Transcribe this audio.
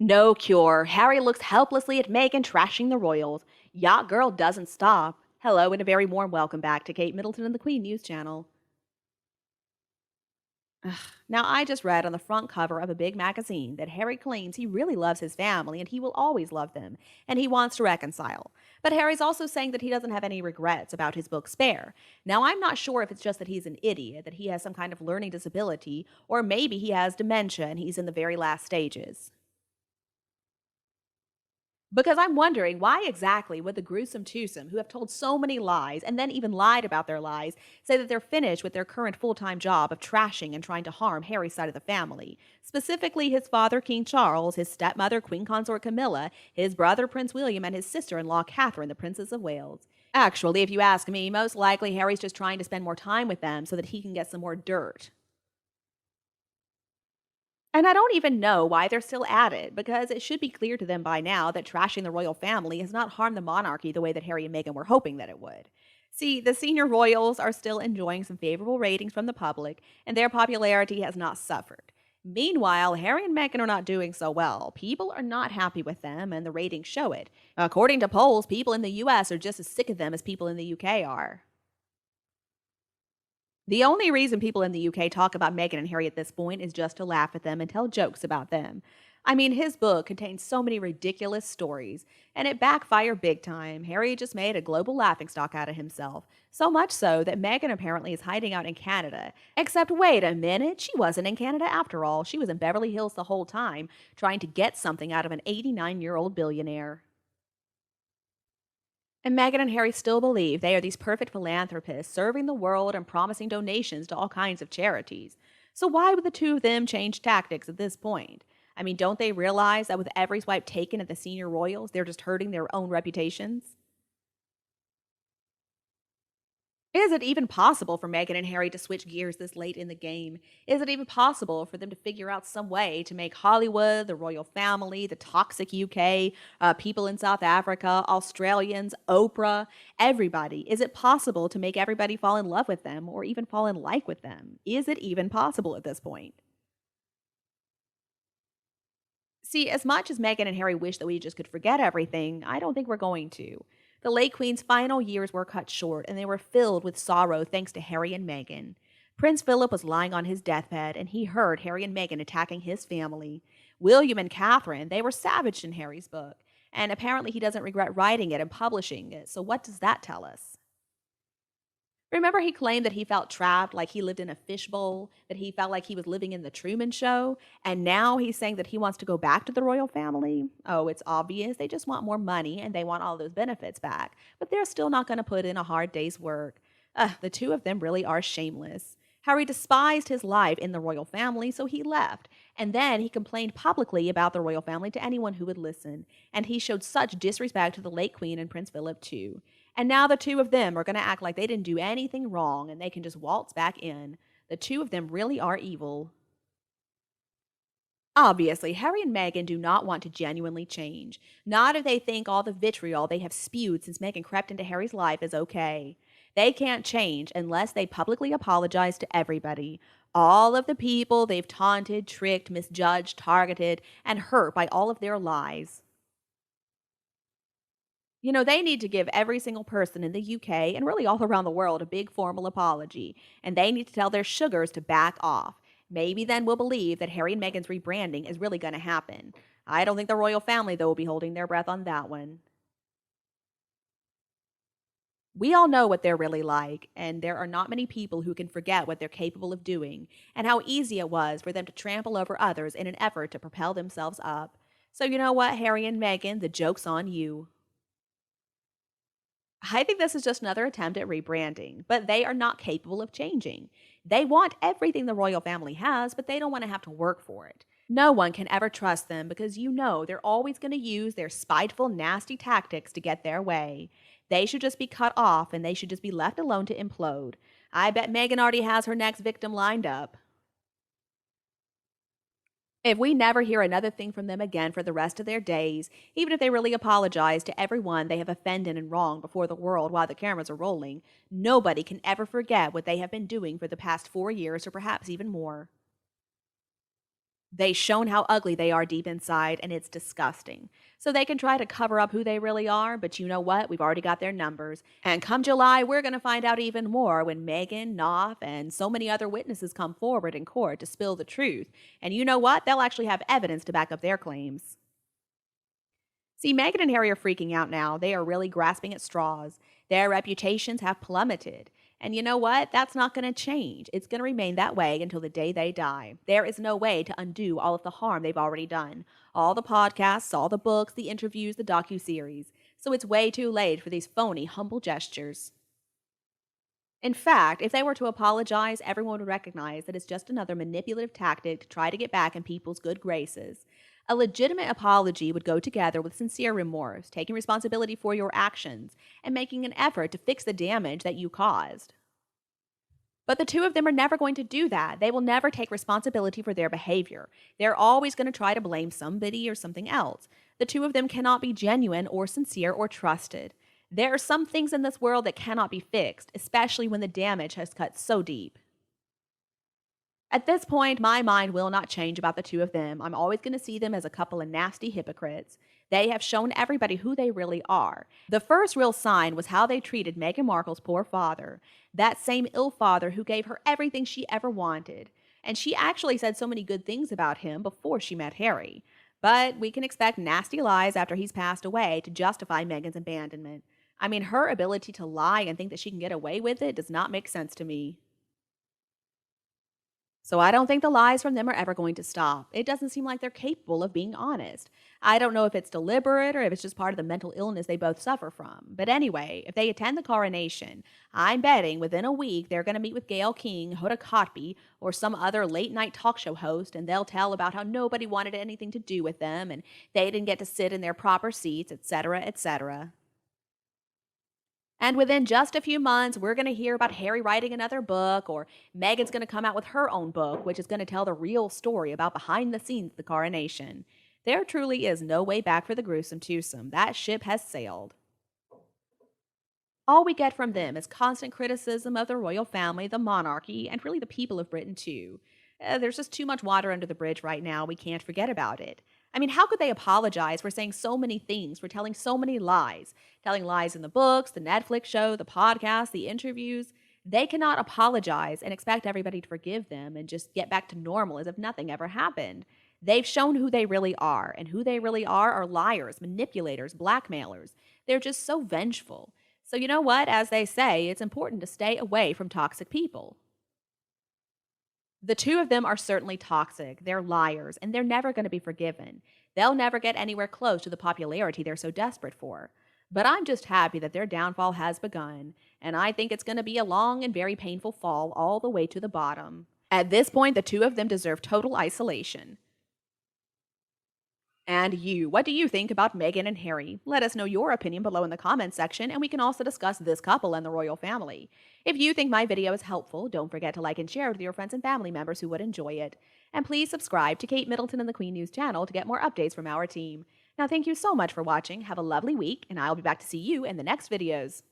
No cure. Harry looks helplessly at Meghan trashing the royals. Yacht Girl doesn't stop. Hello and a very warm welcome back to Kate Middleton and the Queen News Channel. Ugh. Now, I just read on the front cover of a big magazine that Harry claims he really loves his family and he will always love them, and he wants to reconcile. But Harry's also saying that he doesn't have any regrets about his book Spare. Now, I'm not sure if it's just that he's an idiot, that he has some kind of learning disability, or maybe he has dementia and he's in the very last stages. Because I'm wondering why exactly would the gruesome twosome, who have told so many lies and then even lied about their lies, say that they're finished with their current full time job of trashing and trying to harm Harry's side of the family? Specifically, his father, King Charles, his stepmother, Queen Consort Camilla, his brother, Prince William, and his sister in law, Catherine, the Princess of Wales. Actually, if you ask me, most likely Harry's just trying to spend more time with them so that he can get some more dirt. And I don't even know why they're still at it, because it should be clear to them by now that trashing the royal family has not harmed the monarchy the way that Harry and Meghan were hoping that it would. See, the senior royals are still enjoying some favorable ratings from the public, and their popularity has not suffered. Meanwhile, Harry and Meghan are not doing so well. People are not happy with them, and the ratings show it. According to polls, people in the US are just as sick of them as people in the UK are. The only reason people in the UK talk about Meghan and Harry at this point is just to laugh at them and tell jokes about them. I mean, his book contains so many ridiculous stories, and it backfired big time. Harry just made a global laughingstock out of himself. So much so that Meghan apparently is hiding out in Canada. Except, wait a minute, she wasn't in Canada after all. She was in Beverly Hills the whole time, trying to get something out of an 89-year-old billionaire. And Meghan and Harry still believe they are these perfect philanthropists serving the world and promising donations to all kinds of charities. So why would the two of them change tactics at this point? I mean, don't they realize that with every swipe taken at the senior royals, they're just hurting their own reputations? Is it even possible for Meghan and Harry to switch gears this late in the game? Is it even possible for them to figure out some way to make Hollywood, the royal family, the toxic UK, people in South Africa, Australians, Oprah, everybody? Is it possible to make everybody fall in love with them or even fall in like with them? Is it even possible at this point? See, as much as Meghan and Harry wish that we just could forget everything, I don't think we're going to. The late Queen's final years were cut short, and they were filled with sorrow thanks to Harry and Meghan. Prince Philip was lying on his deathbed, and he heard Harry and Meghan attacking his family. William and Catherine, they were savaged in Harry's book, and apparently he doesn't regret writing it and publishing it, so what does that tell us? Remember, he claimed that he felt trapped, like he lived in a fishbowl, that he felt like he was living in the Truman Show, and now he's saying that he wants to go back to the royal family? Oh, it's obvious. They just want more money and they want all those benefits back, but they're still not going to put in a hard day's work. The two of them really are shameless. Harry despised his life in the royal family, so he left. And then he complained publicly about the royal family to anyone who would listen. And he showed such disrespect to the late Queen and Prince Philip, too. And now the two of them are going to act like they didn't do anything wrong and they can just waltz back in. The two of them really are evil. Obviously, Harry and Meghan do not want to genuinely change. Not if they think all the vitriol they have spewed since Meghan crept into Harry's life is okay. They can't change unless they publicly apologize to everybody. All of the people they've taunted, tricked, misjudged, targeted, and hurt by all of their lies. They need to give every single person in the UK and really all around the world a big formal apology, and they need to tell their sugars to back off. Maybe then we'll believe that Harry and Meghan's rebranding is really going to happen. I don't think the royal family, though, will be holding their breath on that one. We all know what they're really like, and there are not many people who can forget what they're capable of doing and how easy it was for them to trample over others in an effort to propel themselves up. So, you know what, Harry and Meghan, the joke's on you. I think this is just another attempt at rebranding, but they are not capable of changing. They want everything the royal family has, but they don't want to have to work for it. No one can ever trust them because they're always going to use their spiteful, nasty tactics to get their way. They should just be cut off and they should just be left alone to implode. I bet Meghan already has her next victim lined up. If we never hear another thing from them again for the rest of their days, even if they really apologize to everyone they have offended and wronged before the world while the cameras are rolling, nobody can ever forget what they have been doing for the past 4 years or perhaps even more. They've shown how ugly they are deep inside, and it's disgusting. So they can try to cover up who they really are, but you know what? We've already got their numbers. And come July, we're going to find out even more when Meghan, Knopf, and so many other witnesses come forward in court to spill the truth. And you know what? They'll actually have evidence to back up their claims. See, Meghan and Harry are freaking out now. They are really grasping at straws. Their reputations have plummeted. And you know what? That's not going to change. It's going to remain that way until the day they die. There is no way to undo all of the harm they've already done. All the podcasts, all the books, the interviews, the docuseries. So it's way too late for these phony, humble gestures. In fact, if they were to apologize, everyone would recognize that it's just another manipulative tactic to try to get back in people's good graces. A legitimate apology would go together with sincere remorse, taking responsibility for your actions, and making an effort to fix the damage that you caused. But the two of them are never going to do that. They will never take responsibility for their behavior. They're always going to try to blame somebody or something else. The two of them cannot be genuine or sincere or trusted. There are some things in this world that cannot be fixed, especially when the damage has cut so deep. At this point, my mind will not change about the two of them. I'm always going to see them as a couple of nasty hypocrites. They have shown everybody who they really are. The first real sign was how they treated Meghan Markle's poor father, that same ill father who gave her everything she ever wanted. And she actually said so many good things about him before she met Harry. But we can expect nasty lies after he's passed away to justify Meghan's abandonment. I mean, her ability to lie and think that she can get away with it does not make sense to me. So I don't think the lies from them are ever going to stop. It doesn't seem like they're capable of being honest. I don't know if it's deliberate or if it's just part of the mental illness they both suffer from. But anyway, if they attend the coronation, I'm betting within a week they're going to meet with Gayle King, Hoda Kotb, or some other late night talk show host, and they'll tell about how nobody wanted anything to do with them and they didn't get to sit in their proper seats, etc., etc. And within just a few months, we're going to hear about Harry writing another book, or Meghan's going to come out with her own book, which is going to tell the real story about behind the scenes of the coronation. There truly is no way back for the gruesome twosome. That ship has sailed. All we get from them is constant criticism of the royal family, the monarchy, and really the people of Britain, too. There's just too much water under the bridge right now. We can't forget about it. I mean, how could they apologize for saying so many things, for telling so many lies? Telling lies in the books, the Netflix show, the podcast, the interviews. They cannot apologize and expect everybody to forgive them and just get back to normal as if nothing ever happened. They've shown who they really are, and who they really are liars, manipulators, blackmailers. They're just so vengeful. So, you know what? As they say, it's important to stay away from toxic people. The two of them are certainly toxic. They're liars, and they're never going to be forgiven. They'll never get anywhere close to the popularity they're so desperate for. But I'm just happy that their downfall has begun, and I think it's going to be a long and very painful fall all the way to the bottom. At this point, the two of them deserve total isolation. And you, what do you think about Meghan and Harry? Let us know your opinion below in the comments section, and we can also discuss this couple and the royal family. If you think my video is helpful, don't forget to like and share it with your friends and family members who would enjoy it. And please subscribe to Kate Middleton and the Queen News channel to get more updates from our team. Now, thank you so much for watching. Have a lovely week, and I'll be back to see you in the next videos.